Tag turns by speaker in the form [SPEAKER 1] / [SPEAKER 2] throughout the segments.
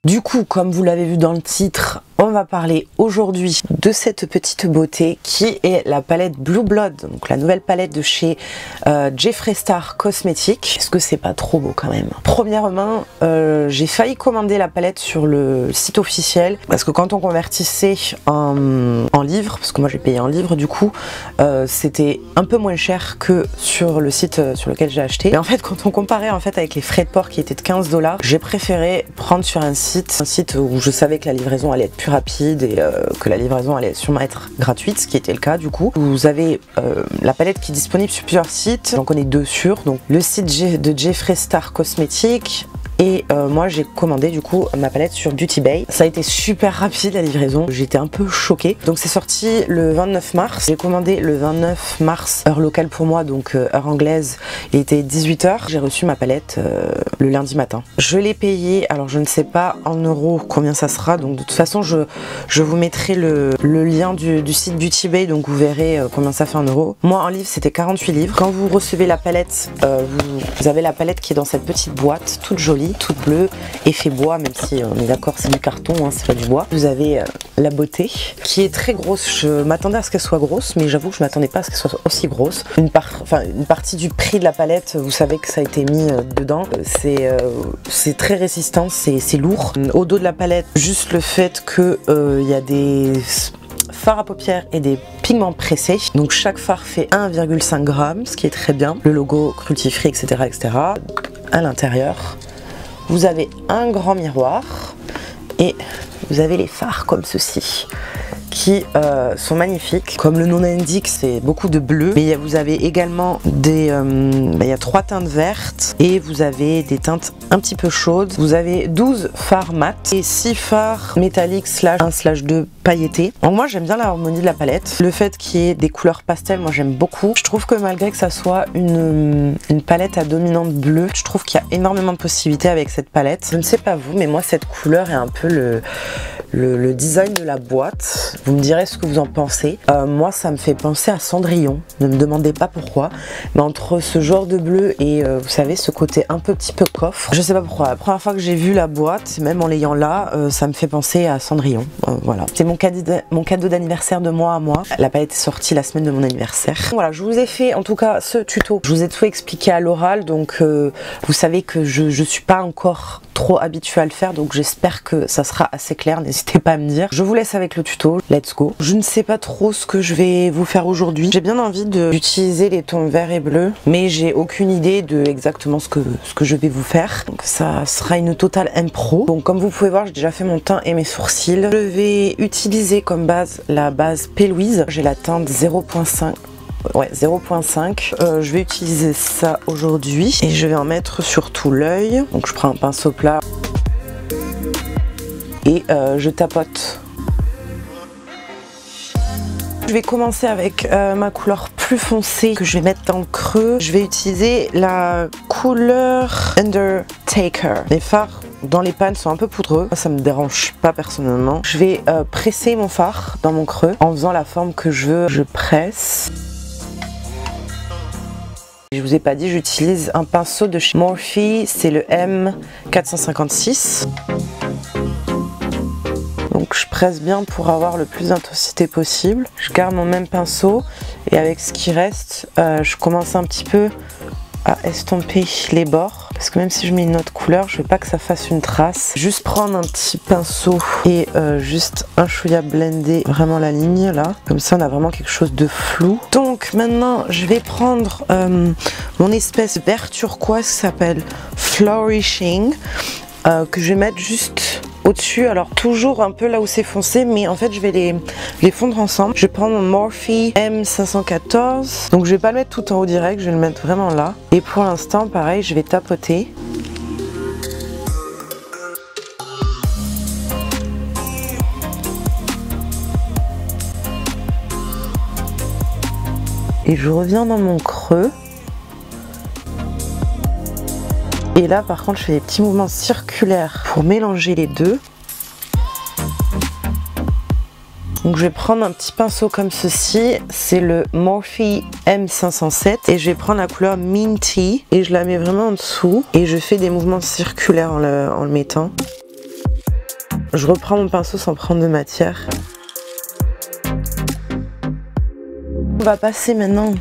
[SPEAKER 1] Du coup, comme vous l'avez vu dans le titre, on va parler aujourd'hui de cette petite beauté qui est la palette Blue Blood, donc la nouvelle palette de chez Jeffree Star Cosmetics. Est-ce que c'est pas trop beau quand même? Premièrement, j'ai failli commander la palette sur le site officiel parce que quand on convertissait en livre, parce que moi j'ai payé en livre du coup, c'était un peu moins cher que sur le site sur lequel j'ai acheté. Et en fait, quand on comparait en fait avec les frais de port qui étaient de 15 $, j'ai préféré prendre sur un site où je savais que la livraison allait être plus rapide et que la livraison allait sûrement être gratuite, ce qui était le cas du coup. Vous avez la palette qui est disponible sur plusieurs sites, j'en connais deux sûrs, donc le site de Jeffree Star Cosmetics. Et moi j'ai commandé du coup ma palette sur Beauty Bay. Ça a été super rapide la livraison, j'étais un peu choquée. Donc c'est sorti le 29 mars. J'ai commandé le 29 mars, heure locale pour moi, donc heure anglaise. Il était 18 h. J'ai reçu ma palette le lundi matin. Je l'ai payé, alors je ne sais pas en euros combien ça sera. Donc de toute façon je vous mettrai le lien du site Beauty Bay, donc vous verrez combien ça fait en euros. Moi en livre c'était 48 livres. Quand vous recevez la palette, vous avez la palette qui est dans cette petite boîte toute jolie, toute bleue, effet bois, même si on est d'accord c'est du carton, hein, c'est pas du bois. Vous avez la beauté qui est très grosse. Je m'attendais à ce qu'elle soit grosse, mais j'avoue que je m'attendais pas à ce qu'elle soit aussi grosse. Une partie du prix de la palette, vous savez que ça a été mis dedans. C'est très résistant, c'est lourd. Au dos de la palette, juste le fait que il y a des fards à paupières et des pigments pressés. Donc chaque fard fait 1,5 g, ce qui est très bien. Le logo cruelty free, etc., etc. À l'intérieur, vous avez un grand miroir et vous avez les fards comme ceci qui sont magnifiques. Comme le nom l'indique, c'est beaucoup de bleu, mais vous avez également des il y a 3 teintes vertes et vous avez des teintes un petit peu chaudes. Vous avez 12 fards mat et 6 fards métalliques /1/2 pailletés. Donc moi j'aime bien l'harmonie de la palette, le fait qu'il y ait des couleurs pastel, moi j'aime beaucoup. Je trouve que malgré que ça soit une palette à dominante bleue, je trouve qu'il y a énormément de possibilités avec cette palette. Je ne sais pas vous, mais moi cette couleur est un peu le design de la boîte. Vous me direz ce que vous en pensez. Moi ça me fait penser à Cendrillon, ne me demandez pas pourquoi, mais entre ce genre de bleu et vous savez ce côté un petit peu coffre, je sais pas pourquoi. La première fois que j'ai vu la boîte, même en l'ayant là, ça me fait penser à Cendrillon. Voilà, c'est mon cadeau d'anniversaire de moi à moi. La palette est sortie la semaine de mon anniversaire. Voilà, je vous ai fait en tout cas ce tuto, je vous ai tout expliqué à l'oral, donc vous savez que je suis pas encore trop habituée à le faire, donc j'espère que ça sera assez clair, n'hésitez pas à me dire. Je vous laisse avec le tuto, let's go. Je ne sais pas trop ce que je vais vous faire aujourd'hui. J'ai bien envie d'utiliser les tons vert et bleu, mais j'ai aucune idée de exactement ce que je vais vous faire. Donc ça sera une totale impro. Donc comme vous pouvez voir, j'ai déjà fait mon teint et mes sourcils. Je vais utiliser comme base la base P. Louise. J'ai la teinte 0.5. Ouais, 0.5. Je vais utiliser ça aujourd'hui et je vais en mettre sur tout l'œil. Donc je prends un pinceau plat et je tapote. Je vais commencer avec ma couleur plus foncée que je vais mettre dans le creux. Je vais utiliser la couleur Undertaker. Les fards dans les pannes sont un peu poudreux, ça me dérange pas personnellement. Je vais presser mon fard dans mon creux en faisant la forme que je veux. Je presse. Je vous ai pas dit, j'utilise un pinceau de chez Morphe, c'est le M456. Donc je presse bien pour avoir le plus d'intensité possible. Je garde mon même pinceau et avec ce qui reste, je commence un petit peu à estomper les bords. Parce que même si je mets une autre couleur, je veux pas que ça fasse une trace. Juste prendre un petit pinceau et juste un chouïa blender vraiment la ligne là. Comme ça on a vraiment quelque chose de flou. Donc maintenant je vais prendre mon espèce vert turquoise qui s'appelle Flourishing. Que je vais mettre juste au-dessus, alors toujours un peu là où c'est foncé, mais en fait je vais les fondre ensemble. Je vais prendre mon Morphe M514, donc je vais pas le mettre tout en haut direct, je vais le mettre vraiment là. Et pour l'instant pareil, je vais tapoter. Et je reviens dans mon creux. Et là par contre je fais des petits mouvements circulaires pour mélanger les deux. Donc je vais prendre un petit pinceau comme ceci, c'est le Morphe M507 et je vais prendre la couleur Minty et je la mets vraiment en dessous et je fais des mouvements circulaires en le mettant. Je reprends mon pinceau sans prendre de matière. On va passer maintenant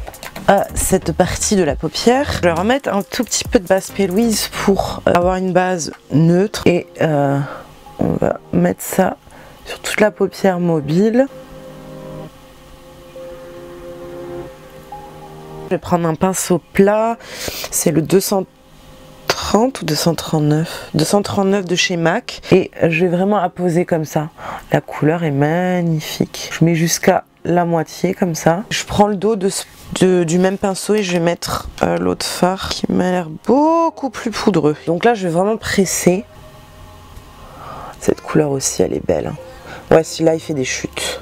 [SPEAKER 1] à cette partie de la paupière. Je vais remettre un tout petit peu de base P. Louise pour avoir une base neutre. Et on va mettre ça sur toute la paupière mobile. Je vais prendre un pinceau plat. C'est le 230 ou 239 239 de chez MAC. Et je vais vraiment apposer comme ça. La couleur est magnifique. Je mets jusqu'à la moitié comme ça. Je prends le dos du même pinceau et je vais mettre l'autre fard qui m'a l'air beaucoup plus poudreux. Donc là je vais vraiment presser. Cette couleur aussi elle est belle. Ouais, celui-là il fait des chutes.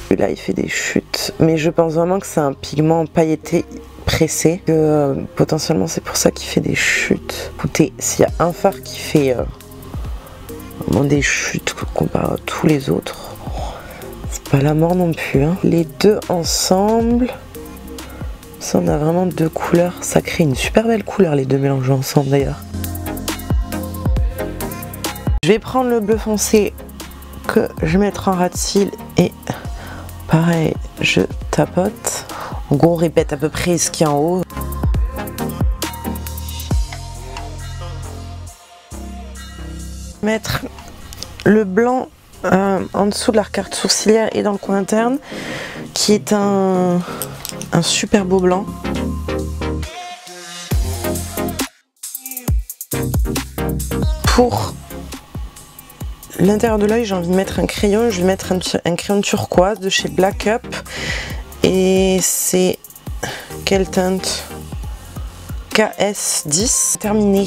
[SPEAKER 1] Celui-là il fait des chutes. Mais je pense vraiment que c'est un pigment pailleté pressé. Potentiellement c'est pour ça qu'il fait des chutes. Écoutez, s'il y a un fard qui fait vraiment des chutes comparé à tous les autres, c'est pas la mort non plus, hein. Les deux ensemble, ça on a vraiment deux couleurs, ça crée une super belle couleur les deux mélangés ensemble d'ailleurs. Je vais prendre le bleu foncé que je vais mettre en ras de cils et pareil je tapote. En gros on répète à peu près ce qu'il y a en haut. Mettre le blanc en dessous de l'arcade sourcilière et dans le coin interne, qui est un super beau blanc. Pour l'intérieur de l'œil, j'ai envie de mettre un crayon. Je vais mettre un crayon turquoise de chez Black Up. Et c'est quelle teinte? KS10. Terminé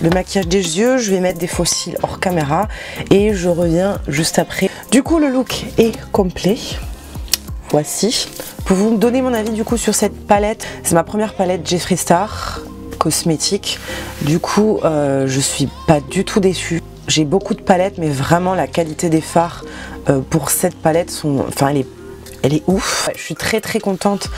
[SPEAKER 1] le maquillage des yeux, je vais mettre des faux cils hors caméra et je reviens juste après. Du coup le look est complet. Voici. Pour vous donner mon avis du coup sur cette palette, c'est ma première palette Jeffree Star cosmétique. Du coup je suis pas du tout déçue. J'ai beaucoup de palettes mais vraiment la qualité des fards pour cette palette elle est ouf. Je suis très contente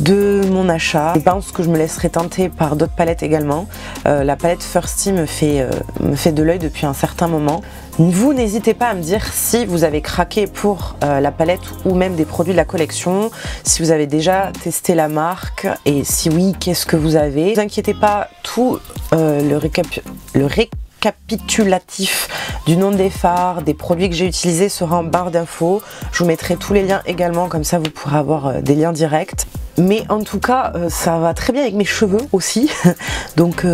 [SPEAKER 1] de mon achat. Je pense que je me laisserai tenter par d'autres palettes également. La palette Firsty me fait de l'œil depuis un certain moment. Vous n'hésitez pas à me dire si vous avez craqué pour la palette ou même des produits de la collection, si vous avez déjà testé la marque et si oui, qu'est-ce que vous avez. Ne vous inquiétez pas, tout le récapitulatif du nom des fards, des produits que j'ai utilisés sera en barre d'infos. Je vous mettrai tous les liens également, comme ça vous pourrez avoir des liens directs. Mais en tout cas, ça va très bien avec mes cheveux aussi. Donc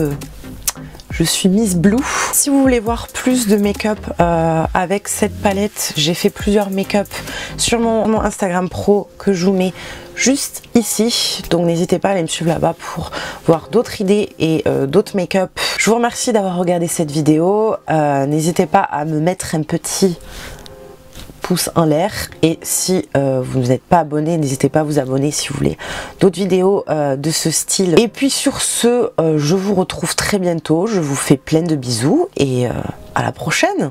[SPEAKER 1] je suis Miss Blue. Si vous voulez voir plus de make-up avec cette palette, j'ai fait plusieurs make-up sur mon Instagram pro que je vous mets juste ici. Donc n'hésitez pas à aller me suivre là-bas pour voir d'autres idées et d'autres make-up. Je vous remercie d'avoir regardé cette vidéo. N'hésitez pas à me mettre un petit pouce en l'air et si vous n'êtes pas abonné, n'hésitez pas à vous abonner si vous voulez d'autres vidéos de ce style. Et puis sur ce, je vous retrouve très bientôt, je vous fais plein de bisous et à la prochaine.